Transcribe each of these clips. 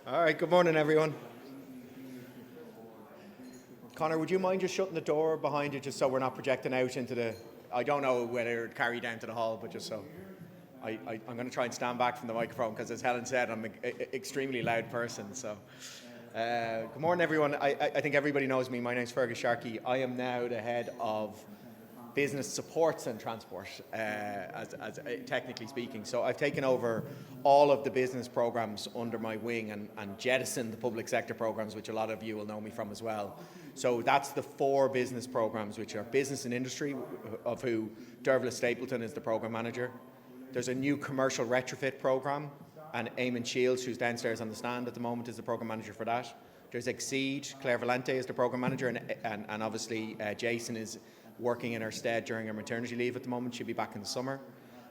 All right, good morning, everyone. Connor, would you mind just shutting the door behind you just so we're not projecting out into the... I don't know whether it carry down to the hall, but just so... I'm going to try and stand back from the microphone because, as Helen said, I'm an extremely loud person. So, good morning, everyone. I think everybody knows me. My name's Fergus Sharkey. I am now the head of business supports and transport, as technically speaking. So I've taken over all of the business programs under my wing and jettisoned the public sector programs, which a lot of you will know me from as well. So that's the 4 business programs, which are business and industry, of who Dervla Stapleton is the program manager. There's a new commercial retrofit program, and Eamon Shields, who's downstairs on the stand at the moment, is the program manager for that. There's Exceed, Claire Valente is the program manager, and obviously Jason is working in her stead during her maternity leave at the moment. She'll be back in the summer.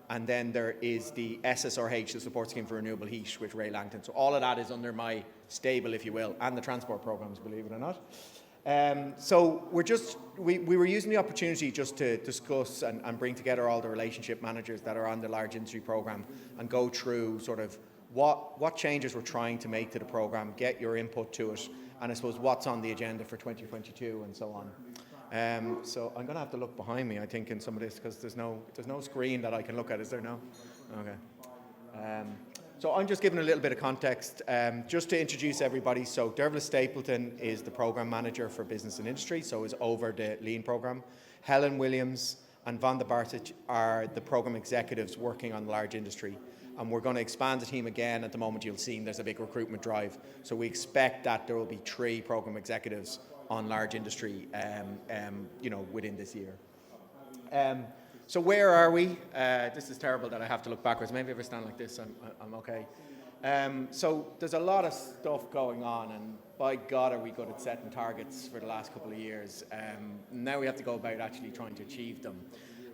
And then there is the SSRH, the support scheme for renewable heat, with Ray Langton. So all of that is under my stable, if you will, and the transport programs, believe it or not. So we were using the opportunity just to discuss and bring together all the relationship managers that are on the large industry program and go through sort of what changes we're trying to make to the program, get your input to it, and I suppose what's on the agenda for 2022 and so on. So I'm going to have to look behind me, I think, in some of this, because there's no screen that I can look at, is there? No? Okay. So I'm just giving a little bit of context, just to introduce everybody. So Dervla Stapleton is the program manager for business and industry, so is over the Lean program. Helen Williams and Vonda Bartic are the program executives working on large industry. And we're going to expand the team again. At the moment, you'll see there's a big recruitment drive. So we expect that there will be 3 program executives on large industry, within this year. So where are we? This is terrible that I have to look backwards. Maybe if I stand like this, I'm okay. So there's a lot of stuff going on, and by God are we good at setting targets for the last couple of years. Now we have to go about actually trying to achieve them.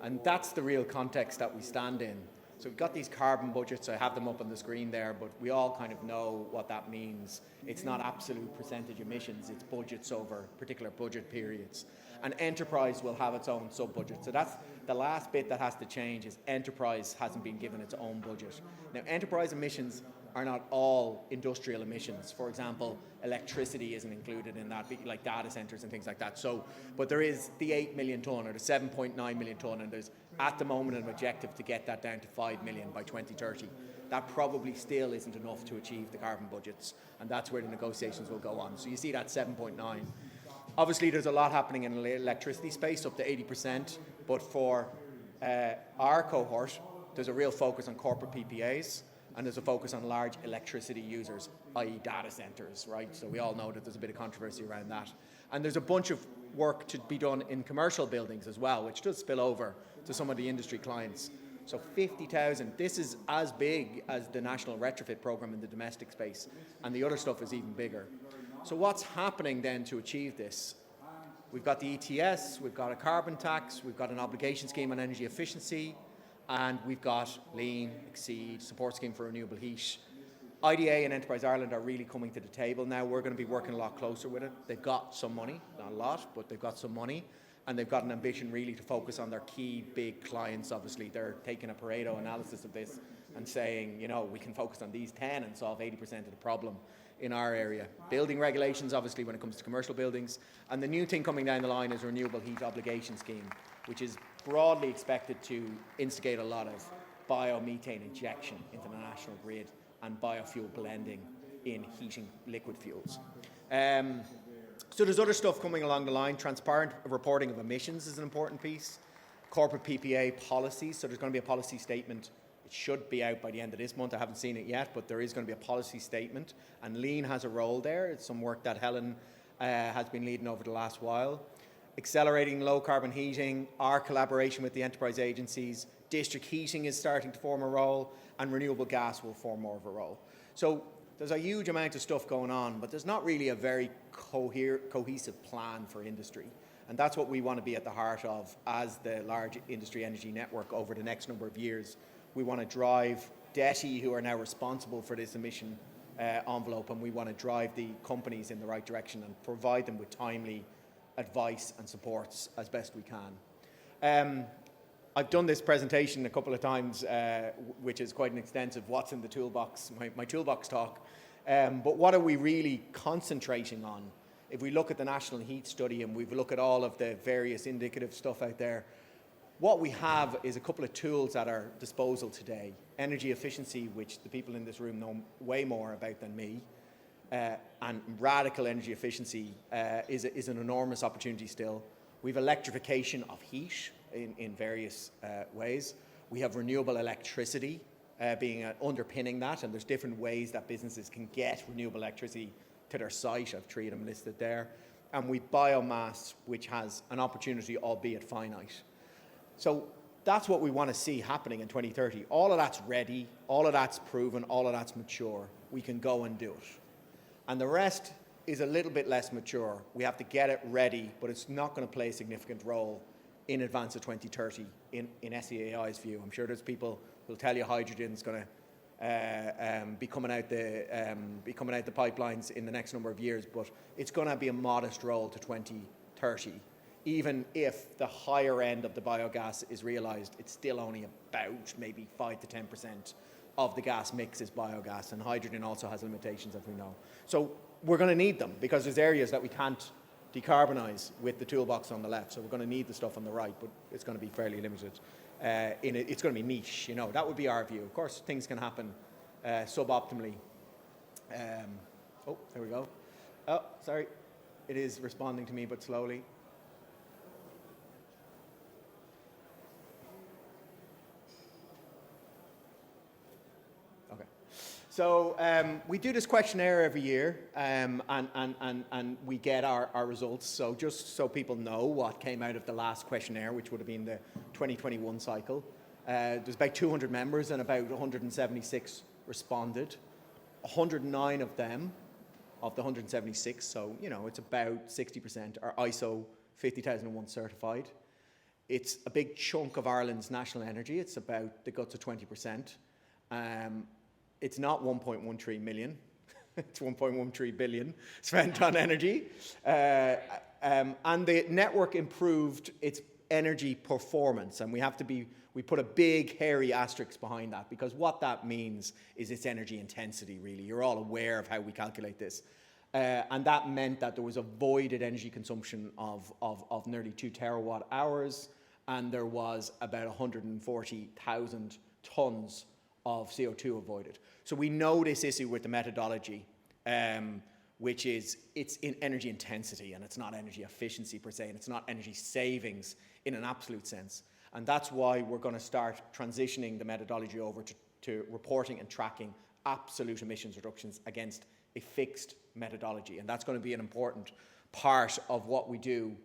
And that's the real context that we stand in. So we've got these carbon budgets. I have them up on the screen there, but we all kind of know what that means. It's not absolute percentage emissions, it's budgets over particular budget periods. And enterprise will have its own sub-budget. So that's the last bit that has to change, is enterprise hasn't been given its own budget. Now, enterprise emissions are not all industrial emissions. For example, electricity isn't included in that, like data centres and things like that. So, but there is the 8 million tonne or the 7.9 million tonne, and there's at the moment an objective to get that down to 5 million by 2030. That probably still isn't enough to achieve the carbon budgets, and that's where the negotiations will go on. So you see that 7.9. Obviously, there's a lot happening in the electricity space, up to 80%, but for our cohort, there's a real focus on corporate PPAs, and there's a focus on large electricity users, i.e. data centres, right? So we all know that there's a bit of controversy around that. And there's a bunch of work to be done in commercial buildings as well, which does spill over to some of the industry clients. So 50,000, this is as big as the national retrofit program in the domestic space, and the other stuff is even bigger. So what's happening then to achieve this? We've got the ETS, we've got a carbon tax, we've got an obligation scheme on energy efficiency, and we've got Lean, Exceed, support scheme for renewable heat. IDA and Enterprise Ireland are really coming to the table now. We're going to be working a lot closer with it. They've got some money, not a lot, but they've got some money, and they've got an ambition really to focus on their key big clients. Obviously, they're taking a Pareto analysis of this and saying, we can focus on these 10 and solve 80% of the problem in our area. Building regulations, obviously, when it comes to commercial buildings. And the new thing coming down the line is a renewable heat obligation scheme, which is broadly expected to instigate a lot of biomethane injection into the national grid and biofuel blending in heating liquid fuels. So there's other stuff coming along the line. Transparent reporting of emissions is an important piece. Corporate PPA policies, so there's going to be a policy statement. It should be out by the end of this month. I haven't seen it yet, but there is going to be a policy statement, and Lean has a role there. It's some work that Helen has been leading over the last while. Accelerating low carbon heating, our collaboration with the enterprise agencies, district heating is starting to form a role, and renewable gas will form more of a role. So there's a huge amount of stuff going on, but there's not really a very cohesive plan for industry. And that's what we want to be at the heart of as the large industry energy network over the next number of years. We want to drive DETI, who are now responsible for this emission envelope, and we want to drive the companies in the right direction and provide them with timely advice and supports as best we can. I've done this presentation a couple of times, which is quite an extensive what's in the toolbox, my toolbox talk. But what are we really concentrating on? If we look at the National Heat Study and we look at all of the various indicative stuff out there, what we have is a couple of tools at our disposal today. Energy efficiency, which the people in this room know way more about than me, and radical energy efficiency is an enormous opportunity still. We have electrification of heat in various ways. We have renewable electricity being underpinning that, and there's different ways that businesses can get renewable electricity to their site. I've three of them listed there. And we've biomass, which has an opportunity, albeit finite. So that's what we want to see happening in 2030. All of that's ready, all of that's proven, all of that's mature. We can go and do it. And the rest is a little bit less mature. We have to get it ready, but it's not going to play a significant role in advance of 2030 in SEAI's view. I'm sure there's people who will tell you hydrogen's going to be coming out the pipelines in the next number of years, but it's going to be a modest role to 2030. Even if the higher end of the biogas is realised, it's still only about maybe 5 to 10% of the gas mix is biogas, and hydrogen also has limitations, as we know. So we're going to need them because there's areas that we can't decarbonise with the toolbox on the left. So we're going to need the stuff on the right, but it's going to be fairly limited. It's going to be niche, that would be our view. Of course, things can happen suboptimally. There we go. Oh, sorry. It is responding to me, but slowly. So we do this questionnaire every year, and we get our results. So just so people know what came out of the last questionnaire, which would have been the 2021 cycle, there's about 200 members and about 176 responded. 109 of them, of the 176, so it's about 60%, are ISO 50001 certified. It's a big chunk of Ireland's national energy. It's about the guts of 20%. It's not 1.13 million, it's 1.13 billion spent on energy. And the network improved its energy performance, and we put a big hairy asterisk behind that, because what that means is its energy intensity, really. You're all aware of how we calculate this. And that meant that there was avoided energy consumption of nearly 2 terawatt hours, and there was about 140,000 tonnes of CO2 avoided. So we know this issue with the methodology, which is it's in energy intensity, and it's not energy efficiency per se, and it's not energy savings in an absolute sense. And that's why we're going to start transitioning the methodology over to reporting and tracking absolute emissions reductions against a fixed methodology. And that's going to be an important part of what we do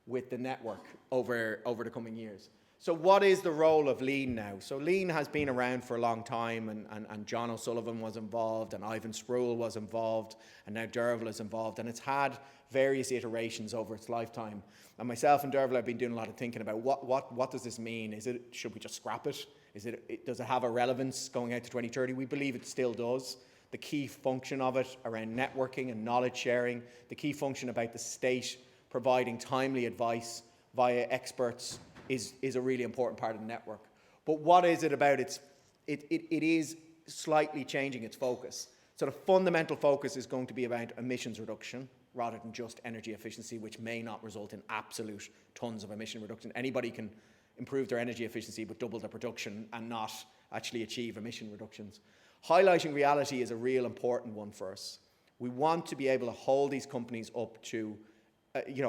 with the network over the coming years. So what is the role of lean now? So lean has been around for a long time, and John O'Sullivan was involved, and Ivan Sproul was involved, and now Derval is involved, and it's had various iterations over its lifetime. And myself and Derval have been doing a lot of thinking about what does this mean? Should we just scrap it? Does it have a relevance going out to 2030? We believe it still does. The key function of it around networking and knowledge sharing, the key function about the state providing timely advice via experts is a really important part of the network. But what is it about it is slightly changing its focus. So the fundamental focus is going to be about emissions reduction rather than just energy efficiency, which may not result in absolute tons of emission reduction. Anybody can improve their energy efficiency but double their production and not actually achieve emission reductions. Highlighting reality is a real important one for us. We want to be able to hold these companies up to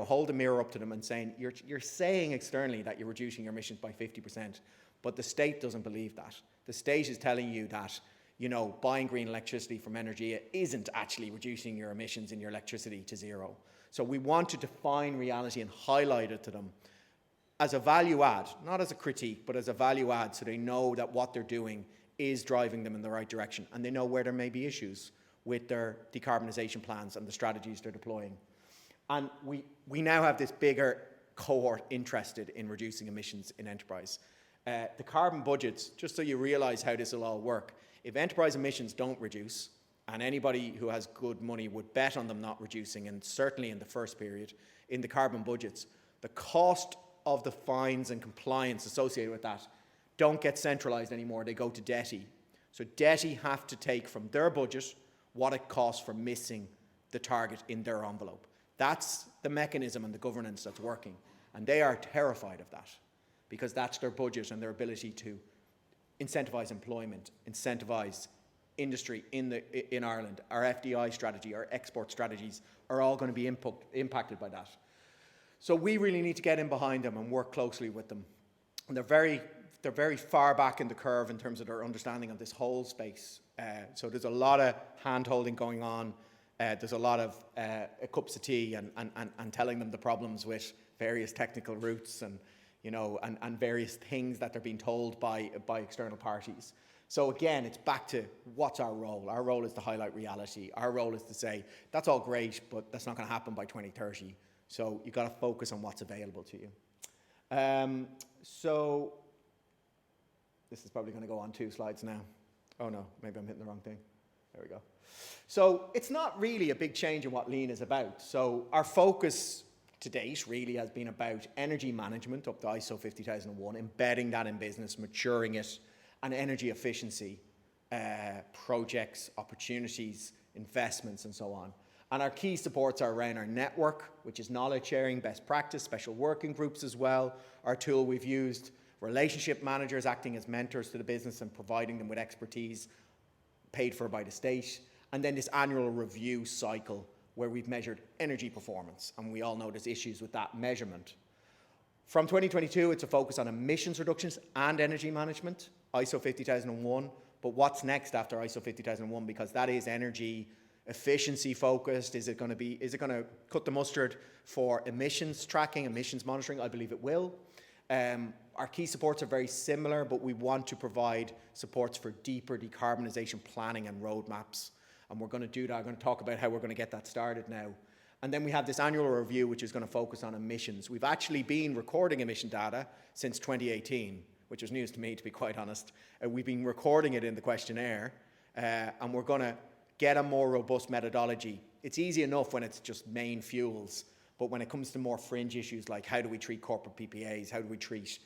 hold a mirror up to them and saying, you're saying externally that you're reducing your emissions by 50%, but the state doesn't believe that. The state is telling you that, buying green electricity from energy isn't actually reducing your emissions in your electricity to zero. So we want to define reality and highlight it to them as a value add, not as a critique, but as a value add, so they know that what they're doing is driving them in the right direction, and they know where there may be issues with their decarbonisation plans and the strategies they're deploying. And we now have this bigger cohort interested in reducing emissions in enterprise. The carbon budgets, just so you realise how this will all work, if enterprise emissions don't reduce, and anybody who has good money would bet on them not reducing, and certainly in the first period, in the carbon budgets, the cost of the fines and compliance associated with that don't get centralised anymore, they go to DETI. So DETI have to take from their budget what it costs for missing the target in their envelope. That's the mechanism and the governance that's working. And they are terrified of that because that's their budget and their ability to incentivize employment, incentivize industry in Ireland. Our FDI strategy, our export strategies are all going to be impacted by that. So we really need to get in behind them and work closely with them. And they're very far back in the curve in terms of their understanding of this whole space. So there's a lot of hand-holding going on. There's a lot of cups of tea and telling them the problems with various technical routes and various things that they're being told by external parties. So again, it's back to what's our role? Our role is to highlight reality. Our role is to say, that's all great, but that's not going to happen by 2030. So you've got to focus on what's available to you. So this is probably going to go on 2 slides now. Oh no, maybe I'm hitting the wrong thing. There we go. So it's not really a big change in what Lean is about. So our focus to date really has been about energy management up to ISO 50001, embedding that in business, maturing it, and energy efficiency projects, opportunities, investments, and so on. And our key supports are around our network, which is knowledge sharing, best practice, special working groups as well. Our tool we've used, relationship managers acting as mentors to the business and providing them with expertise paid for by the state. And then this annual review cycle where we've measured energy performance. And we all know there's issues with that measurement. From 2022, it's a focus on emissions reductions and energy management, ISO 50001. But what's next after ISO 50001? Because that is energy efficiency focused. Is it going to cut the mustard for emissions tracking, emissions monitoring? I believe it will. Our key supports are very similar, but we want to provide supports for deeper decarbonisation planning and roadmaps. And we're going to do that. I'm going to talk about how we're going to get that started now. And then we have this annual review, which is going to focus on emissions. We've actually been recording emission data since 2018, which was news to me, to be quite honest. We've been recording it in the questionnaire, and we're going to get a more robust methodology. It's easy enough when it's just main fuels, but when it comes to more fringe issues like how do we treat corporate PPAs, how do we treat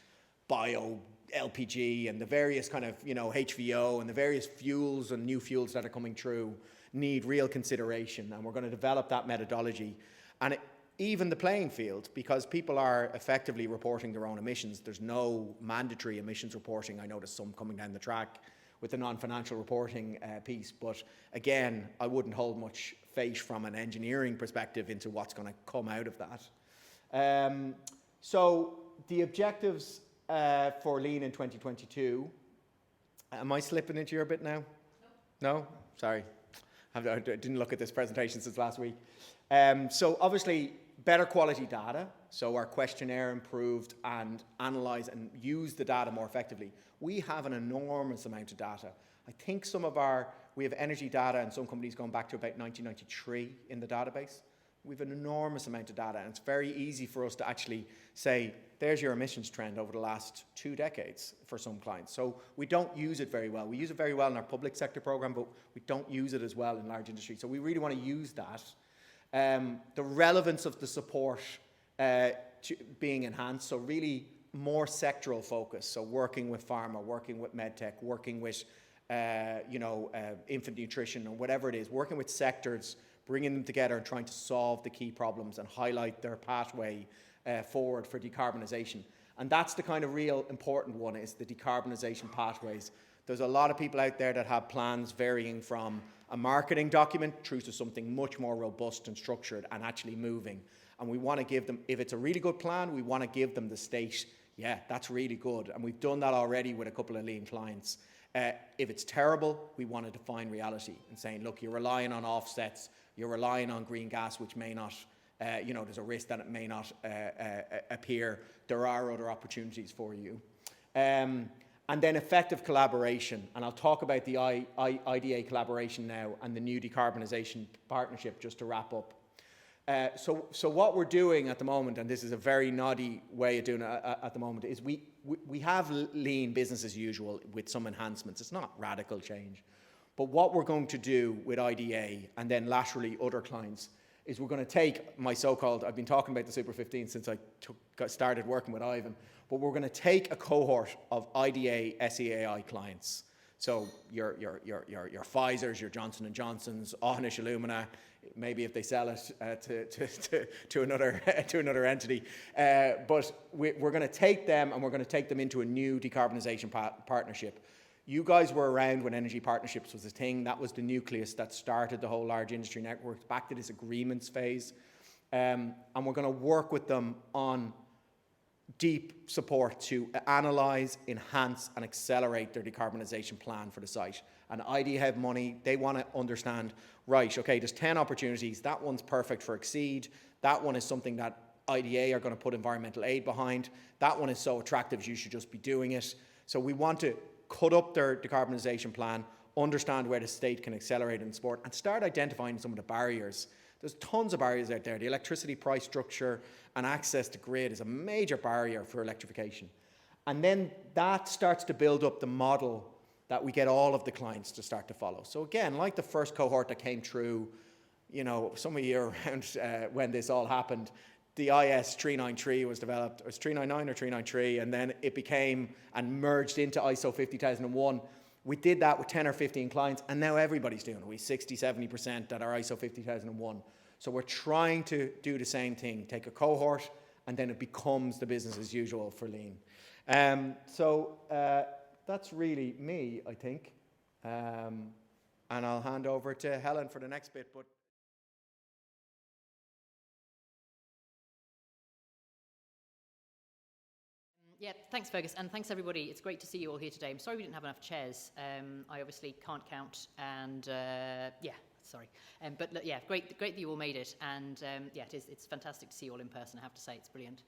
bio LPG and the various kind of HVO and the various fuels and new fuels that are coming through need real consideration, and we're going to develop that methodology and even the playing field, because people are effectively reporting their own emissions. There's no mandatory emissions reporting. I know there's some coming down the track with the non-financial reporting piece, but again, I wouldn't hold much faith from an engineering perspective into what's going to come out of that. So the objectives for Lean in 2022, am I slipping into your bit now? No? Sorry. I didn't look at this presentation since last week. So obviously, better quality data, so our questionnaire improved and analyse and use the data more effectively. We have an enormous amount of data. I think we have energy data and some companies going back to about 1993 in the database. We have an enormous amount of data, and it's very easy for us to actually say, there's your emissions trend over the last 2 decades for some clients. So we don't use it very well. We use it very well in our public sector program, but we don't use it as well in large industry. So we really want to use that. The relevance of the support being enhanced, so really more sectoral focus. So working with pharma, working with medtech, working with infant nutrition or whatever it is, working with sectors, bringing them together and trying to solve the key problems and highlight their pathway forward for decarbonisation. And that's the kind of real important one, is the decarbonisation pathways. There's a lot of people out there that have plans varying from a marketing document through to something much more robust and structured and actually moving. And we want to give them, if it's a really good plan, we want to give them the state, yeah, that's really good. And we've done that already with a couple of Lean clients. If it's terrible, we want to define reality and saying, look, you're relying on offsets, you're relying on green gas, which may not, there's a risk that it may not appear. There are other opportunities for you. And then effective collaboration. And I'll talk about the IDA collaboration now and the new decarbonisation partnership just to wrap up. So what we're doing at the moment, and this is a very noddy way of doing it at the moment, is we have Lean business as usual with some enhancements. It's not radical change. But what we're going to do with IDA and then laterally other clients is we're going to take my so-called, I've been talking about the Super 15 since I started working with Ivan, but we're going to take a cohort of IDA SEAI clients. So your Pfizers, your Johnson & Johnsons, Ohnish Illumina, maybe if they sell it to another entity. But we're going to take them and we're going to take them into a new decarbonisation partnership. You guys were around when energy partnerships was a thing. That was the nucleus that started the whole large industry network back to this agreements phase. And we're going to work with them on deep support to analyse, enhance and accelerate their decarbonisation plan for the site. And IDEA have money, they want to understand, right, okay, there's 10 opportunities, that one's perfect for Exceed, that one is something that IDEA are going to put environmental aid behind, that one is so attractive you should just be doing it. So we want to cut up their decarbonisation plan, understand where the state can accelerate and support, and start identifying some of the barriers. There's tons of barriers out there. The electricity price structure and access to grid is a major barrier for electrification. And then that starts to build up the model that we get all of the clients to start to follow. So again, like the first cohort that came through, you know, some of you around when this all happened, the IS 393 was developed. It was 399 or 393, and then it became and merged into ISO 50001. We did that with 10 or 15 clients, and now everybody's doing it. We 60, 70% that are ISO 50001. So we're trying to do the same thing, take a cohort, and then it becomes the business as usual for lean. So that's really me, I think. And I'll hand over to Helen for the next bit. But yeah, thanks, Fergus, and thanks, everybody. It's great to see you all here today. I'm sorry we didn't have enough chairs. I obviously can't count, and yeah, sorry. But yeah, great that you all made it, and yeah, it's fantastic to see you all in person, I have to say. It's brilliant.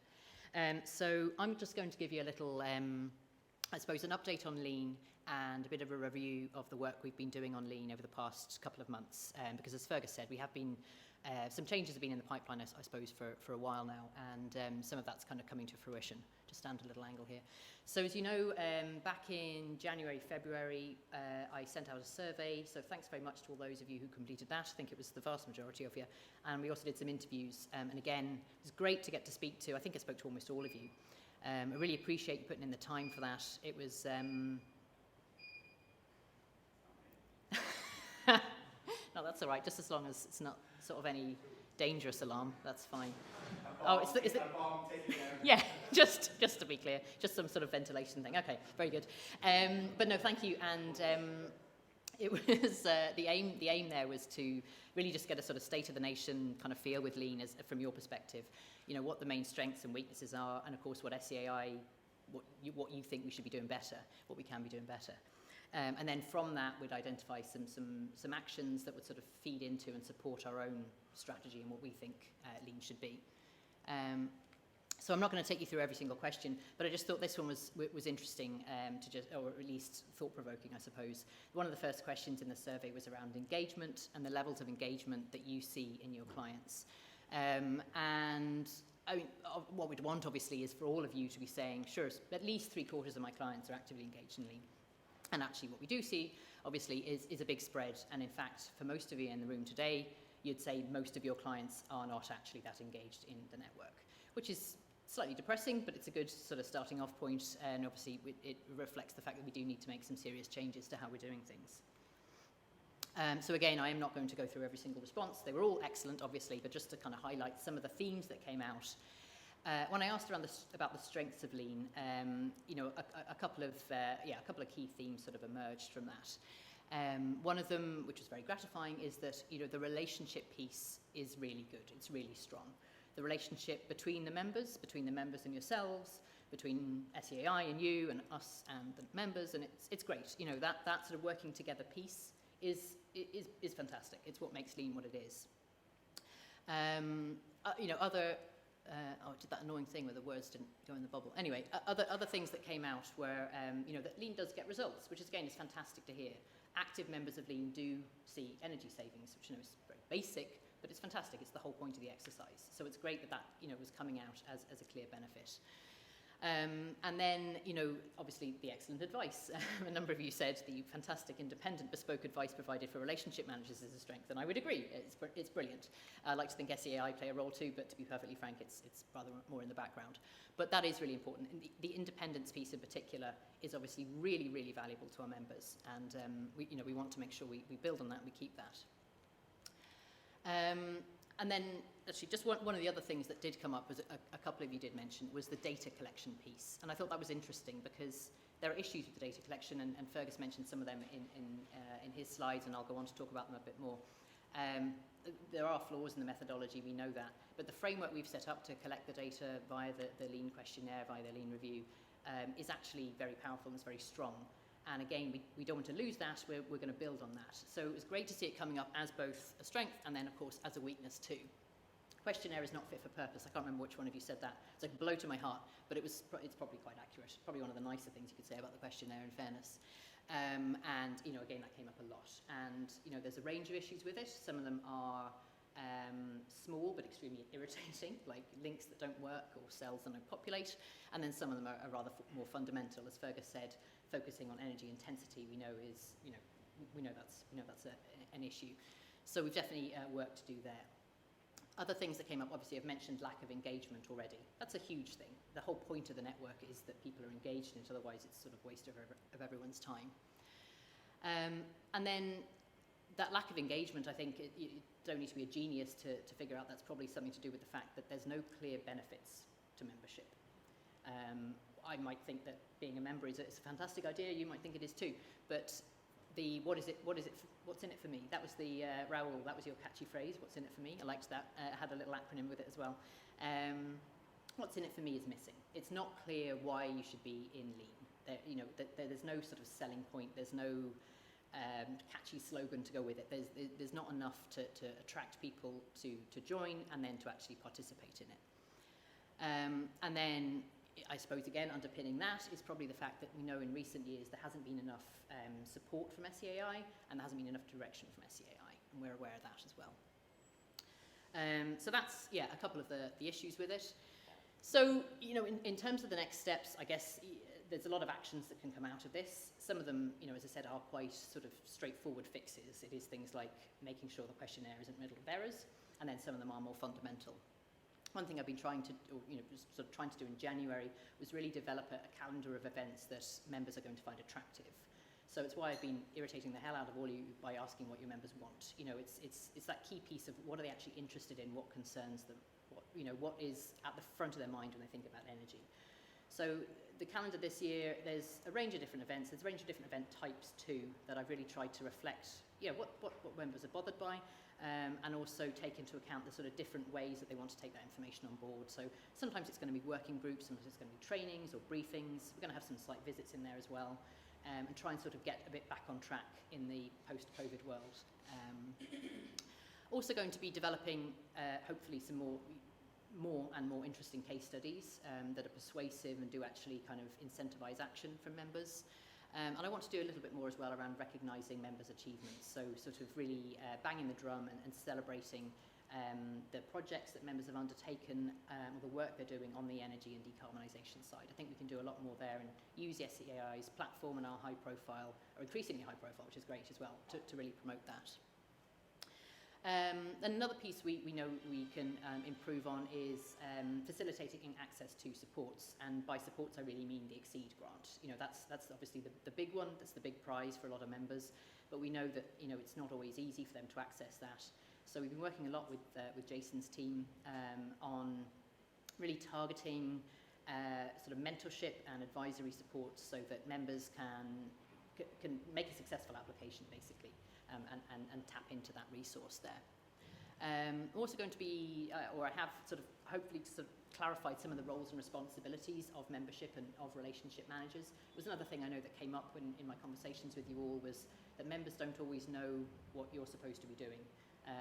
So I'm just going to give you a little, I suppose, an update on Lean and a bit of a review of the work we've been doing on Lean over the past couple of months, because as Fergus said, we have been some changes have been in the pipeline, I suppose, for a while now, and some of that's kind of coming to fruition. Just stand a little angle here. So as you know, back in January, February, I sent out a survey. So thanks very much to all those of you who completed that. I think it was the vast majority of you. And we also did some interviews. And again, it was great to get to speak to, I think I spoke to almost all of you. I really appreciate you putting in the time for that. It was... No, that's all right, just as long as it's not sort of any dangerous alarm, that's fine. Oh, is it? Yeah, just to be clear, just some sort of ventilation thing. Okay, very good. But no, thank you. And it was the aim there was to really just get a sort of state of the nation kind of feel with Lean from your perspective. You know, what the main strengths and weaknesses are, and of course what SEAI, what you think we should be doing better, what we can be doing better. And then from that, we'd identify some actions that would sort of feed into and support our own strategy and what we think Lean should be. So I'm not going to take you through every single question, but I just thought this one was interesting to just, or at least thought-provoking, I suppose. One of the first questions in the survey was around engagement and the levels of engagement that you see in your clients. And I mean, what we'd want, obviously, is for all of you to be saying, sure, at least 3/4 of my clients are actively engaged in Lean. And actually what we do see, obviously, is a big spread. And in fact, for most of you in the room today, you'd say most of your clients are not actually that engaged in the network, which is slightly depressing, but it's a good sort of starting off point. And obviously, it reflects the fact that we do need to make some serious changes to how we're doing things. So again, I am not going to go through every single response. They were all excellent, obviously, but just to kind of highlight some of the themes that came out. When I asked around about the strengths of Lean, you know, a couple of key themes sort of emerged from that. One of them, which was very gratifying, is that, you know, the relationship piece is really good. It's really strong. The relationship between the members and yourselves, between SEAI and you and us and the members, and it's great. You know, that sort of working together piece is fantastic. It's what makes Lean what it is. You know, I did that annoying thing where the words didn't go in the bubble. Anyway, other things that came out were, you know, that Lean does get results, which is, again, is fantastic to hear. Active members of Lean do see energy savings, which, you know, is very basic, but it's fantastic. It's the whole point of the exercise. So it's great that you know, was coming out as a clear benefit. And then, obviously the excellent advice. A number of you said the fantastic independent bespoke advice provided for relationship managers is a strength, and I would agree, it's brilliant. I like to think SEAI play a role too, but to be perfectly frank, it's rather more in the background. But that is really important. And the independence piece in particular is obviously really, really valuable to our members, and we want to make sure we build on that, we keep that. And then, actually, just one of the other things that did come up, was a couple of you did mention, was the data collection piece. And I thought that was interesting because there are issues with the data collection, and Fergus mentioned some of them in his slides, and I'll go on to talk about them a bit more. There are flaws in the methodology, we know that, but the framework we've set up to collect the data via the lean questionnaire, via the lean review, is actually very powerful and it's very strong. And again, we don't want to lose that, we're going to build on that. So it was great to see it coming up as both a strength and then, of course, as a weakness too. Questionnaire is not fit for purpose. I can't remember which one of you said that. It's like a blow to my heart, but it's probably quite accurate. Probably one of the nicer things you could say about the questionnaire, in fairness. And, again, that came up a lot. And, there's a range of issues with it. Some of them are small but extremely irritating, like links that don't work or cells that don't populate. And then some of them are rather more fundamental. As Fergus said, focusing on energy intensity, we know that's an issue. So we've definitely work to do there. Other things that came up, obviously, I've mentioned lack of engagement already. That's a huge thing. The whole point of the network is that people are engaged in it, otherwise it's sort of waste of everyone's time. And then that lack of engagement, I think you don't need to be a genius to figure out that's probably something to do with the fact that there's no clear benefits to membership. I might think that being a member is a fantastic idea, you might think it is too, but what's in it for me? That was the, Raoul, that was your catchy phrase, what's in it for me? I liked that, had a little acronym with it as well. What's in it for me is missing. It's not clear why you should be in lean. There's no sort of selling point, there's no catchy slogan to go with it. There's not enough to attract people to join and then to actually participate in it. And then, I suppose, again, underpinning that is probably the fact that we know in recent years there hasn't been enough support from SEAI and there hasn't been enough direction from SEAI, and we're aware of that as well. So that's, a couple of the issues with it. So, in terms of the next steps, I guess there's a lot of actions that can come out of this. Some of them, as I said, are quite sort of straightforward fixes. It is things like making sure the questionnaire isn't riddled with errors, and then some of them are more fundamental. One thing I've been trying to do in January was really develop a calendar of events that members are going to find attractive. So it's why I've been irritating the hell out of all you by asking what your members want. It's that key piece of what are they actually interested in, what concerns them, what is at the front of their mind when they think about energy. So the calendar this year, there's a range of different events. There's a range of different event types too that I've really tried to reflect, what members are bothered by, and also take into account the sort of different ways that they want to take that information on board. So sometimes it's going to be working groups, sometimes it's going to be trainings or briefings. We're going to have some slight visits in there as well, and try and sort of get a bit back on track in the post-COVID world. Also going to be developing, hopefully, some more and more interesting case studies that are persuasive and do actually kind of incentivize action from members. And I want to do a little bit more as well around recognising members' achievements, so sort of really banging the drum and celebrating the projects that members have undertaken, or the work they're doing on the energy and decarbonisation side. I think we can do a lot more there and use the SEAI's platform and our high profile, or increasingly high profile, which is great as well, to really promote that. Another piece we know we can improve on is facilitating access to supports, and by supports I really mean the Exceed grant. That's obviously the big one, that's the big prize for a lot of members, but we know that it's not always easy for them to access that. So we've been working a lot with Jason's team on really targeting sort of mentorship and advisory support so that members can make a successful application basically. And tap into that resource there. Also going to be, or I have sort of hopefully sort of clarified some of the roles and responsibilities of membership and of relationship managers. It was another thing I know that came up in my conversations with you all, was that members don't always know what you're supposed to be doing,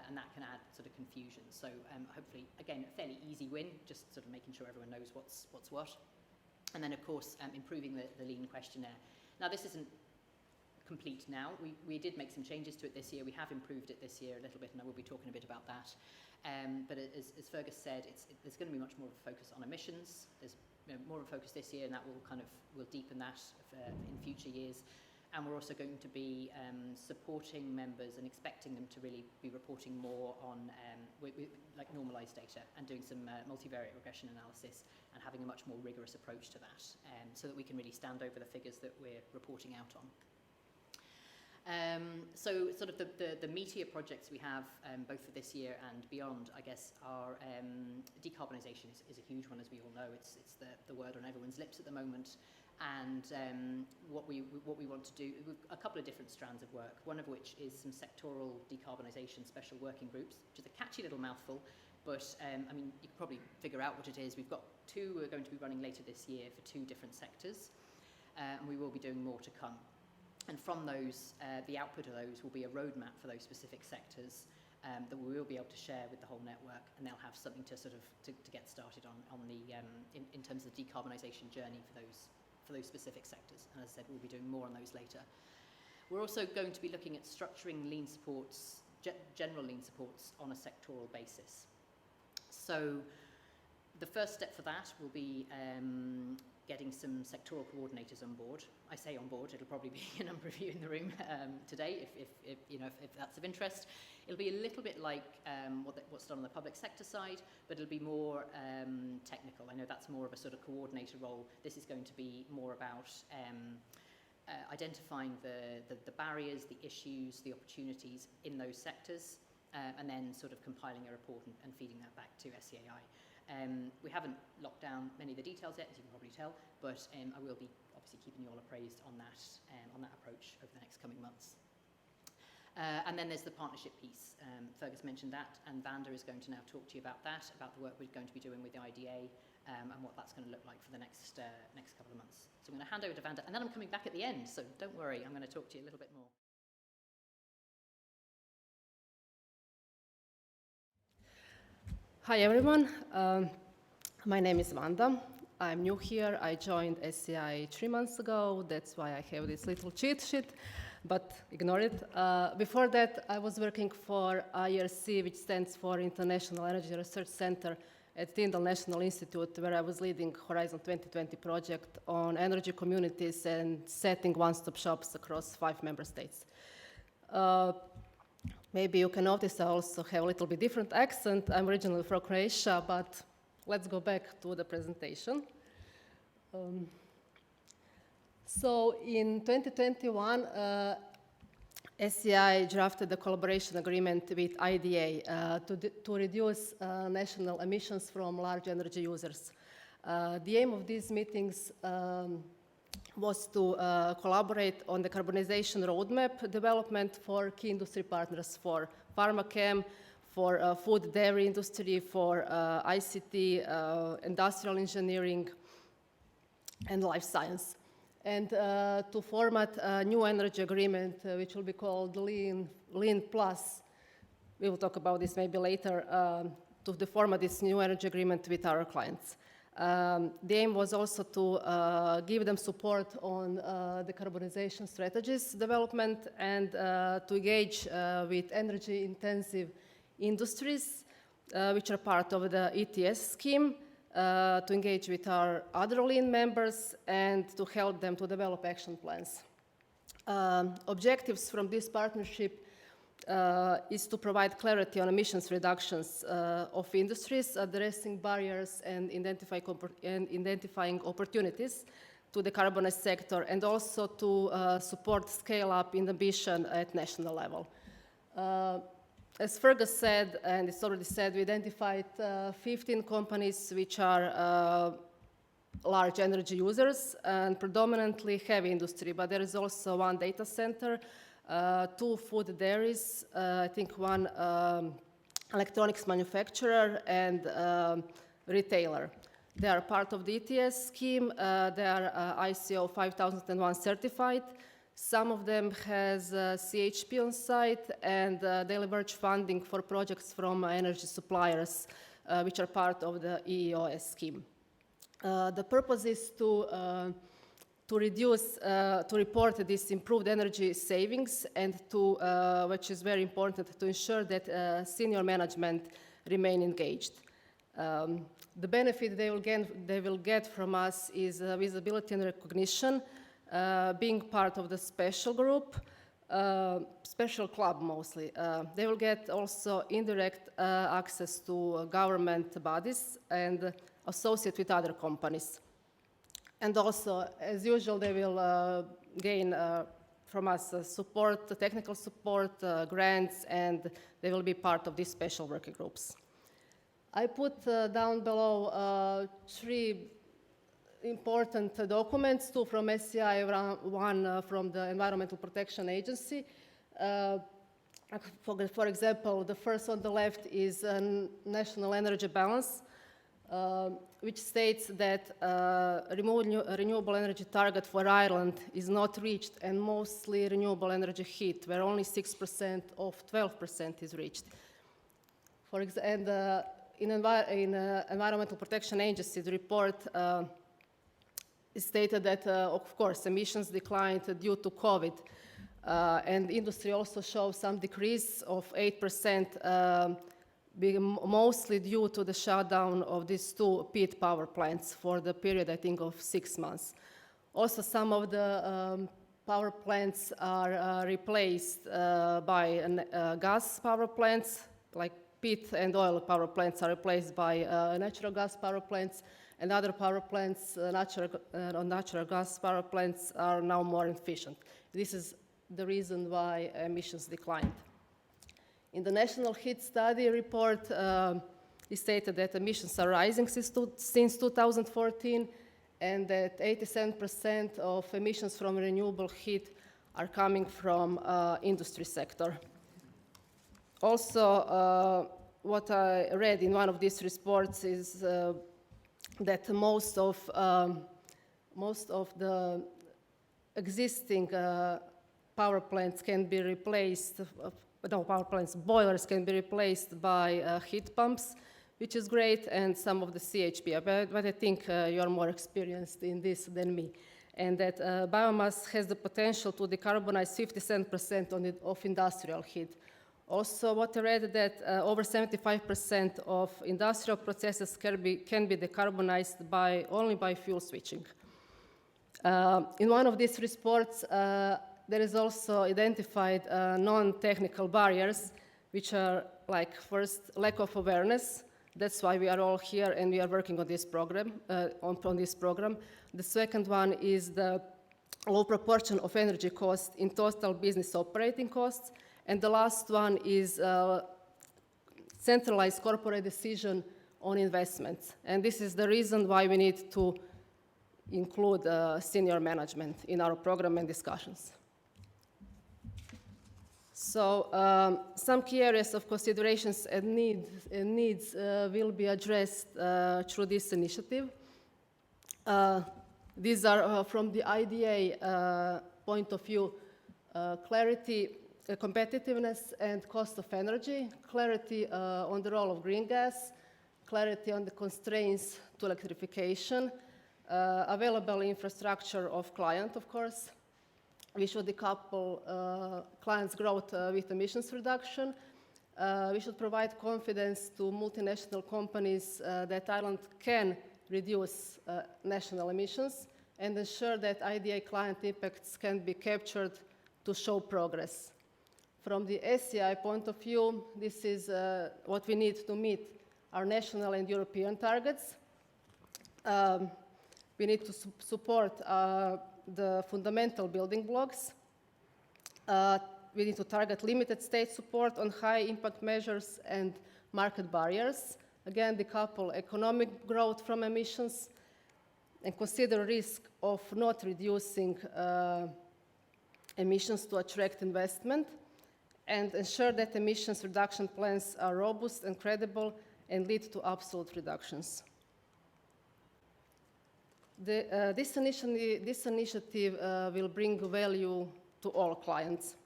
and that can add sort of confusion. So hopefully, again, a fairly easy win, just sort of making sure everyone knows what's what. And then, of course, improving the lean questionnaire. Now, this isn't complete now. We did make some changes to it this year. We have improved it this year a little bit, and I will be talking a bit about that. But as Fergus said, there's going to be much more of a focus on emissions. There's more of a focus this year, and that will deepen that in future years. And we're also going to be supporting members and expecting them to really be reporting more on like normalized data and doing some multivariate regression analysis and having a much more rigorous approach to that, so that we can really stand over the figures that we're reporting out on. So sort of the meatier projects we have, both for this year and beyond, I guess, are decarbonisation is a huge one, as we all know. It's the word on everyone's lips at the moment. And what we want to do, a couple of different strands of work, one of which is some sectoral decarbonisation special working groups, which is a catchy little mouthful, but I mean, you can probably figure out what it is. We've got two we're going to be running later this year for two different sectors, and we will be doing more to come. And from those, the output of those will be a roadmap for those specific sectors that we will be able to share with the whole network, and they'll have something to sort of to get started on the in terms of the decarbonisation journey for those specific sectors. And as I said, we'll be doing more on those later. We're also going to be looking at structuring lean supports, general lean supports, on a sectoral basis. So the first step for that will be getting some sectoral coordinators on board. I say on board, it'll probably be a number of you in the room today, if that's of interest. It'll be a little bit like what's done on the public sector side, but it'll be more technical. I know that's more of a sort of coordinator role. This is going to be more about identifying the barriers, the issues, the opportunities in those sectors, and then sort of compiling a report and feeding that back to SEAI. We haven't locked down many of the details yet, as you can probably tell, but I will be obviously keeping you all appraised on that approach over the next coming months. And then there's the partnership piece. Fergus mentioned that, and Vanda is going to now talk to you about that, about the work we're going to be doing with the IDA, and what that's going to look like for the next couple of months. So I'm going to hand over to Vanda, and then I'm coming back at the end, so don't worry, I'm going to talk to you a little bit more. Hi everyone, my name is Vanda. I'm new here. I joined SEAI 3 months ago. That's why I have this little cheat sheet, but ignore it. Before that, I was working for IRC, which stands for International Energy Research Center at Tyndall National Institute, where I was leading Horizon 2020 project on energy communities and setting one-stop shops across 5 member states. Maybe you can notice I also have a little bit different accent. I'm originally from Croatia, but let's go back to the presentation. So in 2021, SEAI drafted a collaboration agreement with IDA to reduce national emissions from large energy users. The aim of these meetings was to collaborate on the carbonization roadmap development for key industry partners, for pharmachem, for food dairy industry, for ICT, industrial engineering, and life science. And to format a new energy agreement, which will be called Lean Plus. We will talk about this maybe later, to format this new energy agreement with our clients. The aim was also to give them support on the decarbonization strategies development and to engage with energy-intensive industries, which are part of the ETS scheme, to engage with our other lean members and to help them to develop action plans. Objectives from this partnership is to provide clarity on emissions reductions of industries, addressing barriers and identifying opportunities to the decarbonize sector, and also to support scale-up in ambition at national level. As Fergus said, and it's already said, we identified 15 companies which are large energy users and predominantly heavy industry, but there is also 1 data center, 2 food dairies, I think 1 electronics manufacturer and retailer. They are part of the ETS scheme. They are ICO 5001 certified. Some of them has CHP on site, and they leverage funding for projects from energy suppliers, which are part of the EEOS scheme. The purpose is to report this improved energy savings and to, which is very important, to ensure that senior management remain engaged. The benefit they will get from us is visibility and recognition, being part of the special group, special club mostly. They will get also indirect access to government bodies and associate with other companies. And also, as usual, they will gain from us support, technical support, grants, and they will be part of these special working groups. I put down below 3 important documents, 2 from SEAI, 1 from the Environmental Protection Agency. For example, the first on the left is National Energy Balance, which states that renewable energy target for Ireland is not reached, and mostly renewable energy heat, where only 6% of 12% is reached. In Environmental Protection Agency, the report is stated that, of course, emissions declined due to COVID, and industry also shows some decrease of 8%, being mostly due to the shutdown of these 2 peat power plants for the period, I think, of 6 months. Also, some of the power plants are replaced by gas power plants, like peat and oil power plants are replaced by natural gas power plants, and other power plants, natural gas power plants, are now more efficient. This is the reason why emissions declined. In the National Heat Study report, it stated that emissions are rising since 2014, and that 87% of emissions from renewable heat are coming from industry sector. Also, what I read in one of these reports is that most of the existing power plants can be replaced, boilers can be replaced by heat pumps, which is great, and some of the CHP. But I think you're more experienced in this than me. And that biomass has the potential to decarbonize 57% of industrial heat. Also, what I read that over 75% of industrial processes can be decarbonized only by fuel switching. In one of these reports, there is also identified non-technical barriers, which are like, first, lack of awareness. That's why we are all here and we are working on this program. The second one is the low proportion of energy costs in total business operating costs. And the last one is centralized corporate decision on investments. And this is the reason why we need to include senior management in our program and discussions. So some key areas of considerations and needs will be addressed through this initiative. These are from the IDA point of view: clarity, competitiveness, and cost of energy, clarity on the role of green gas, clarity on the constraints to electrification, available infrastructure of client, of course. We should decouple clients' growth with emissions reduction. We should provide confidence to multinational companies that Ireland can reduce national emissions, and ensure that IDA client impacts can be captured to show progress. From the SEAI point of view, this is what we need to meet our national and European targets. We need to support the fundamental building blocks. We need to target limited state support on high impact measures and market barriers. Again, decouple economic growth from emissions, and consider risk of not reducing emissions to attract investment, and ensure that emissions reduction plans are robust and credible and lead to absolute reductions. This initiative will bring value to all clients.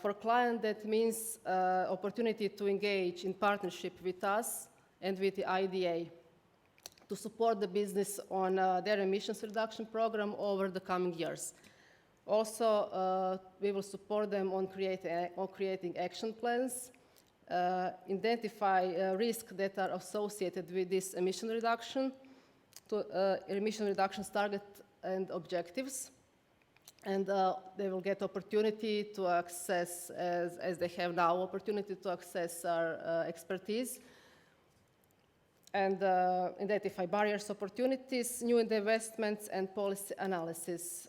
For a client, that means opportunity to engage in partnership with us and with the IDA to support the business on their emissions reduction program over the coming years. Also, we will support them on creating action plans. identify risks that are associated with this emission reduction, emission reductions target and objectives. And they will get opportunity to access, as they have now, opportunity to access our expertise and identify barriers, opportunities, new investments, and policy analysis.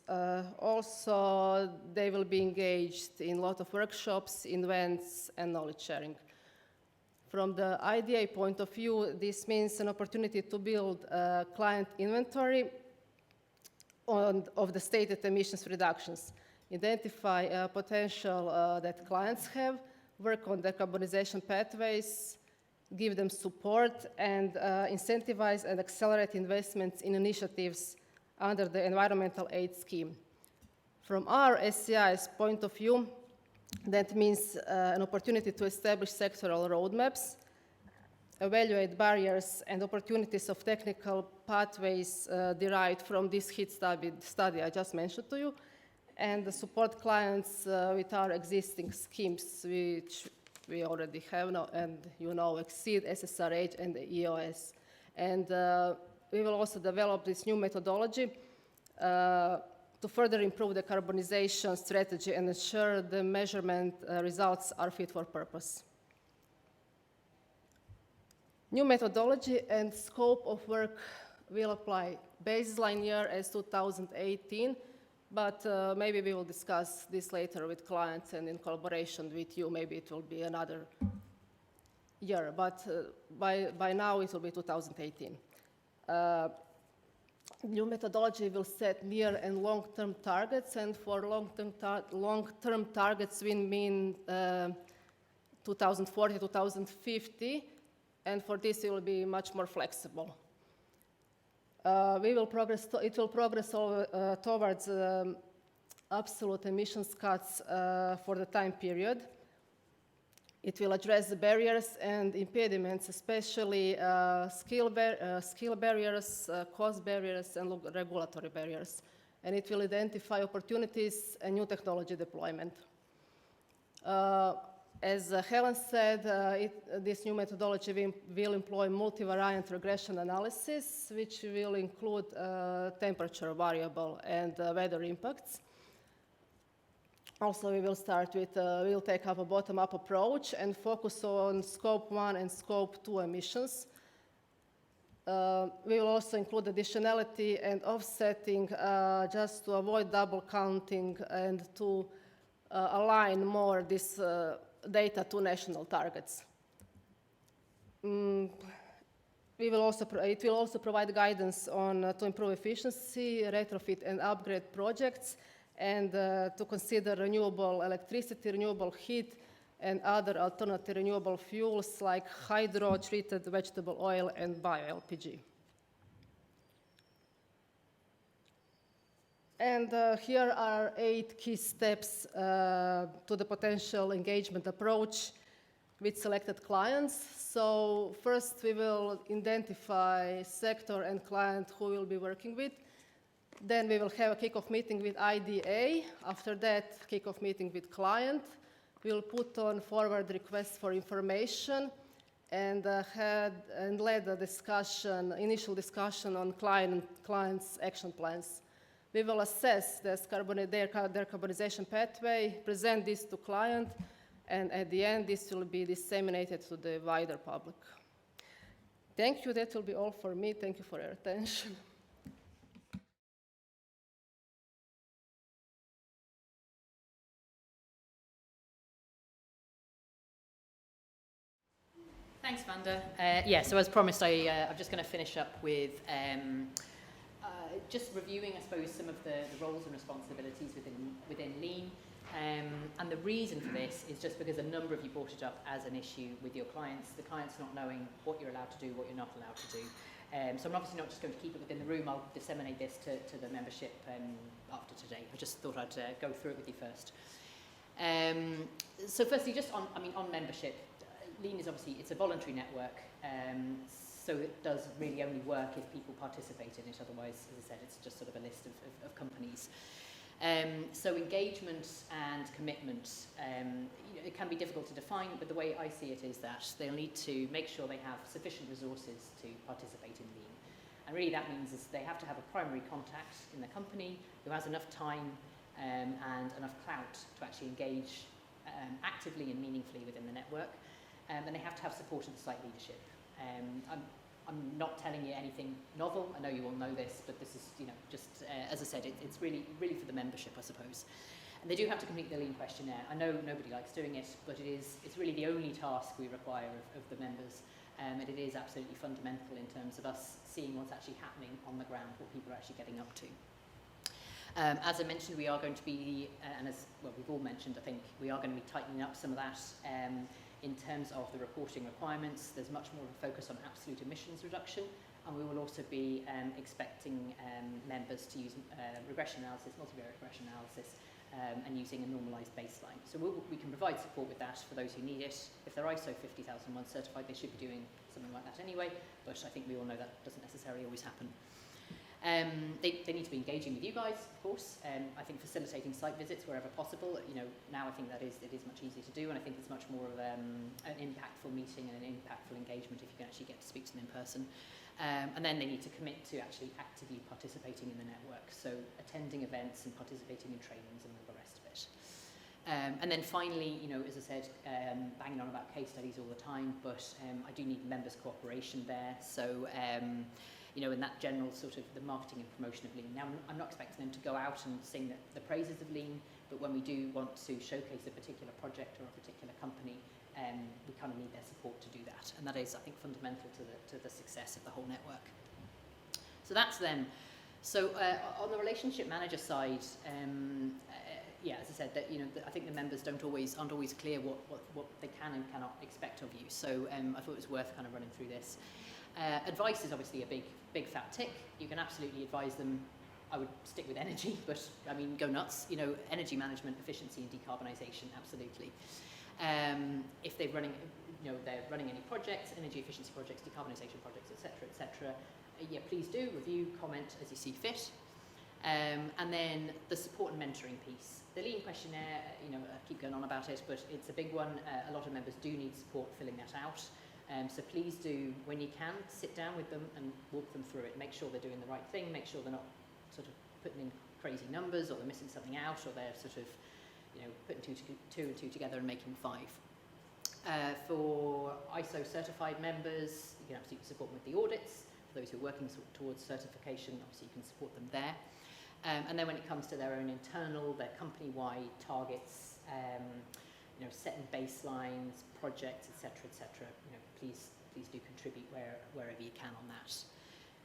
Also, they will be engaged in a lot of workshops, events, and knowledge sharing. From the IDA point of view, this means an opportunity to build a client inventory of the stated emissions reductions, identify potential that clients have, work on decarbonization pathways, give them support, and incentivize and accelerate investments in initiatives under the environmental aid scheme. From our SEAI's point of view, that means an opportunity to establish sectoral roadmaps, evaluate barriers and opportunities of technical pathways derived from this heat study I just mentioned to you, and support clients with our existing schemes, which we already have now, and you know, Exceed, SSRH, and the EOS. And we will also develop this new methodology to further improve the carbonization strategy and ensure the measurement results are fit for purpose. New methodology and scope of work will apply. Baseline year as 2018, but maybe we will discuss this later with clients and in collaboration with you. Maybe it will be another year, but by now it will be 2018. New methodology will set near and long-term targets, and for long-term targets we mean 2040, 2050, and for this it will be much more flexible. It will progress towards absolute emissions cuts for the time period. It will address the barriers and impediments, especially skill barriers, cost barriers, and regulatory barriers. And it will identify opportunities and new technology deployment. As Helen said, this new methodology will employ multivariant regression analysis, which will include temperature variable and weather impacts. Also, we will start with, we'll take up a bottom-up approach and focus on Scope 1 and Scope 2 emissions. We will also include additionality and offsetting just to avoid double counting and to align more this data to national targets. It will also provide guidance on to improve efficiency, retrofit and upgrade projects, and to consider renewable electricity, renewable heat, and other alternative renewable fuels like hydro-treated vegetable oil and bio-LPG. And here are 8 key steps to the potential engagement approach with selected clients. So first we will identify sector and client who we'll be working with. Then we will have a kickoff meeting with IDA. After that, kickoff meeting with client. We'll put on forward requests for information and led a discussion, initial discussion on clients' action plans. We will assess their carbonization pathway, present this to client, and at the end, this will be disseminated to the wider public. Thank you. That will be all for me. Thank you for your attention. Thanks, Vanda. Yeah, so as promised, I'm just going to finish up with just reviewing, I suppose, some of the roles and responsibilities within Lean. And the reason for this is just because a number of you brought it up as an issue with your clients, the clients not knowing what you're allowed to do, what you're not allowed to do. So I'm obviously not just going to keep it within the room, I'll disseminate this to the membership after today. I just thought I'd go through it with you first. So firstly, just on membership, Lean is obviously, it's a voluntary network, so it does really only work if people participate in it. Otherwise, as I said, it's just sort of a list of companies. So engagement and commitment, it can be difficult to define, but the way I see it is that they'll need to make sure they have sufficient resources to participate in Lean. And really that means is they have to have a primary contact in the company who has enough time and enough clout to actually engage actively and meaningfully within the network. And they have to have support of the site leadership. I'm not telling you anything novel. I know you all know this, but this is, just as I said, it's really for the membership, I suppose. And they do have to complete the Lean questionnaire. I know nobody likes doing it, but it's really the only task we require of the members. And it is absolutely fundamental in terms of us seeing what's actually happening on the ground, what people are actually getting up to. As I mentioned, we are going to be, and as well, we've all mentioned, I think, we are going to be tightening up some of that. In terms of the reporting requirements, there's much more of a focus on absolute emissions reduction, and we will also be expecting members to use regression analysis, multivariate regression analysis, and using a normalised baseline. So we can provide support with that for those who need it. If they're ISO 50001 certified, they should be doing something like that anyway, but I think we all know that doesn't necessarily always happen. They need to be engaging with you guys, of course. I think facilitating site visits wherever possible. Now I think it is much easier to do, and I think it's much more of an impactful meeting and an impactful engagement if you can actually get to speak to them in person. And then they need to commit to actually actively participating in the network, so attending events and participating in trainings and all the rest of it. And then finally, as I said, banging on about case studies all the time, but I do need members' cooperation there. So. In that general sort of the marketing and promotion of Lean. Now, I'm not expecting them to go out and sing the praises of Lean, but when we do want to showcase a particular project or a particular company, we kind of need their support to do that. And that is, I think, fundamental to the success of the whole network. So that's them. So on the relationship manager side, as I said, that I think the members aren't always clear what they can and cannot expect of you. So I thought it was worth kind of running through this. Advice is obviously a big fat tick. You can absolutely advise them. I would stick with energy, but I mean, go nuts. Energy management, efficiency, and decarbonisation, absolutely. If they're running any projects, energy efficiency projects, decarbonisation projects, etc., please do review, comment as you see fit. And then the support and mentoring piece. The Lean questionnaire, I keep going on about it, but it's a big one. A lot of members do need support filling that out. So please do, when you can, sit down with them and walk them through it. Make sure they're doing the right thing. Make sure they're not sort of putting in crazy numbers, or they're missing something out, or they're sort of, putting two and two together and making 5. For ISO certified members, you can absolutely support them with the audits. For those who are working towards certification, obviously you can support them there. And then when it comes to their own internal, their company-wide targets, setting baselines, projects, etc., please do contribute wherever you can on that.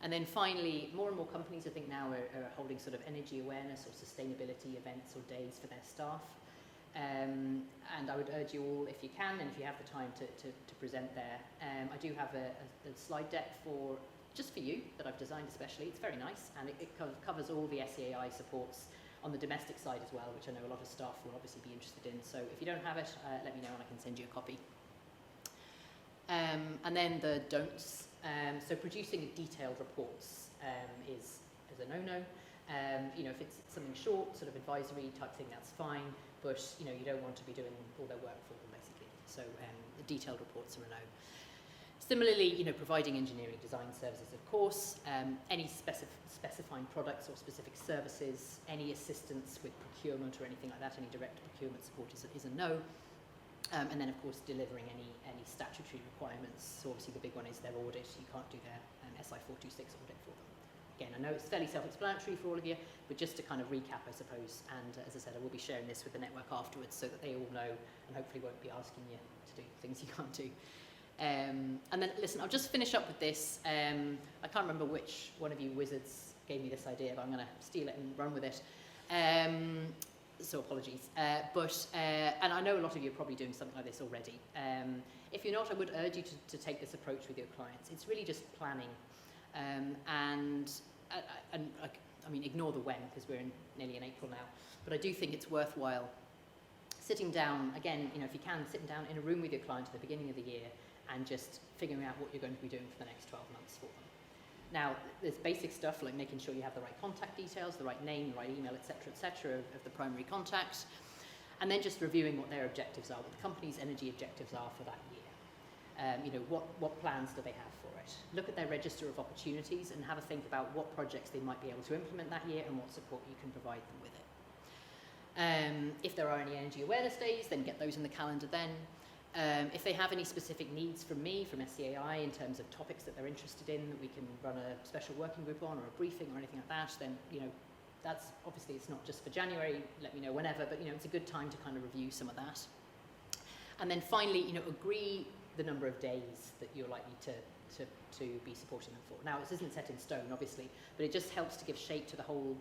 And then finally, more and more companies, I think now, are holding sort of energy awareness or sustainability events or days for their staff. And I would urge you all, if you can, and if you have the time, to present there. I do have a slide deck just for you that I've designed especially. It's very nice, and it covers all the SEAI supports on the domestic side as well, which I know a lot of staff will obviously be interested in. So if you don't have it, let me know and I can send you a copy. And then the don'ts. So producing detailed reports is a no-no. If it's something short, sort of advisory type thing, that's fine. But you don't want to be doing all their work for them, basically. So the detailed reports are a no. Similarly, providing engineering design services, of course, any specifying products or specific services, any assistance with procurement or anything like that, any direct procurement support is a no. And then, of course, delivering any statutory requirements. So obviously the big one is their audit. You can't do their SI 426 audit for them. Again, I know it's fairly self-explanatory for all of you, but just to kind of recap, I suppose, and as I said, I will be sharing this with the network afterwards so that they all know and hopefully won't be asking you to do things you can't do. And then, listen, I'll just finish up with this. I can't remember which one of you wizards gave me this idea, but I'm going to steal it and run with it. So apologies. And I know a lot of you are probably doing something like this already. If you're not, I would urge you to take this approach with your clients. It's really just planning. I mean, ignore the when, because we're nearly in April now. But I do think it's worthwhile sitting down, again, if you can, sitting down in a room with your client at the beginning of the year and just figuring out what you're going to be doing for the next 12 months for them. Now, there's basic stuff like making sure you have the right contact details, the right name, the right email, etc., of the primary contact, and then just reviewing what their objectives are, what the company's energy objectives are for that year. What plans do they have for it? Look at their register of opportunities and have a think about what projects they might be able to implement that year and what support you can provide them with it. If there are any energy awareness days, then get those in the calendar then. If they have any specific needs from me, from SEAI, in terms of topics that they're interested in, that we can run a special working group on, or a briefing or anything like that, then, that's obviously, it's not just for January, let me know whenever, but, it's a good time to kind of review some of that. And then finally, agree the number of days that you're likely to be supporting them for. Now, this isn't set in stone, obviously, but it just helps to give shape to the whole,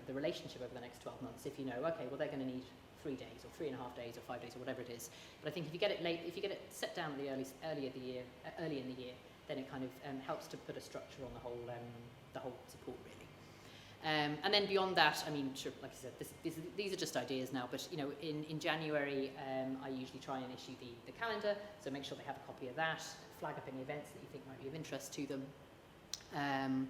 the relationship over the next 12 months. If okay, well, they're going to need 3 days, or 3.5 days, or 5 days, or whatever it is. But I think if you get it set down at early in the year, then it kind of helps to put a structure on the whole support, really. And then beyond that, I mean, sure, like I said, these are just ideas now, but in January, I usually try and issue the calendar, so make sure they have a copy of that, flag up any events that you think might be of interest to them.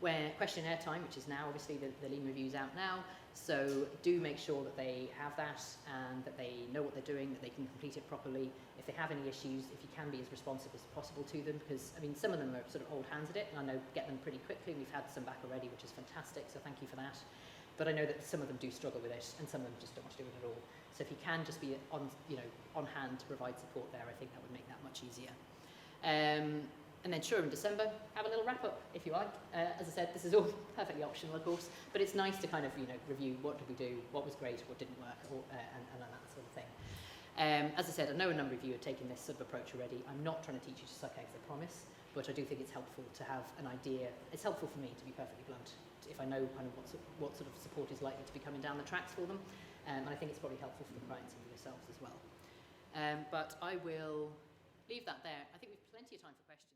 Where questionnaire time, which is now, obviously, the Lean Review's out now, so do make sure that they have that and that they know what they're doing, that they can complete it properly. If they have any issues, if you can be as responsive as possible to them, because, I mean, some of them are sort of old hands at it, and I know get them pretty quickly. We've had some back already, which is fantastic, so thank you for that. But I know that some of them do struggle with it, and some of them just don't want to do it at all. So if you can just be on hand to provide support there, I think that would make that much easier. And then sure, in December, have a little wrap-up, if you like. As I said, this is all perfectly optional, of course, but it's nice to kind of, review what did we do, what was great, what didn't work, and that sort of thing. As I said, I know a number of you are taking this sort of approach already. I'm not trying to teach you to suck eggs, I promise, but I do think it's helpful to have an idea. It's helpful for me, to be perfectly blunt, if I know kind of what sort of support is likely to be coming down the tracks for them. And I think it's probably helpful for the clients and for yourselves as well. But I will leave that there. I think we've plenty of time for questions.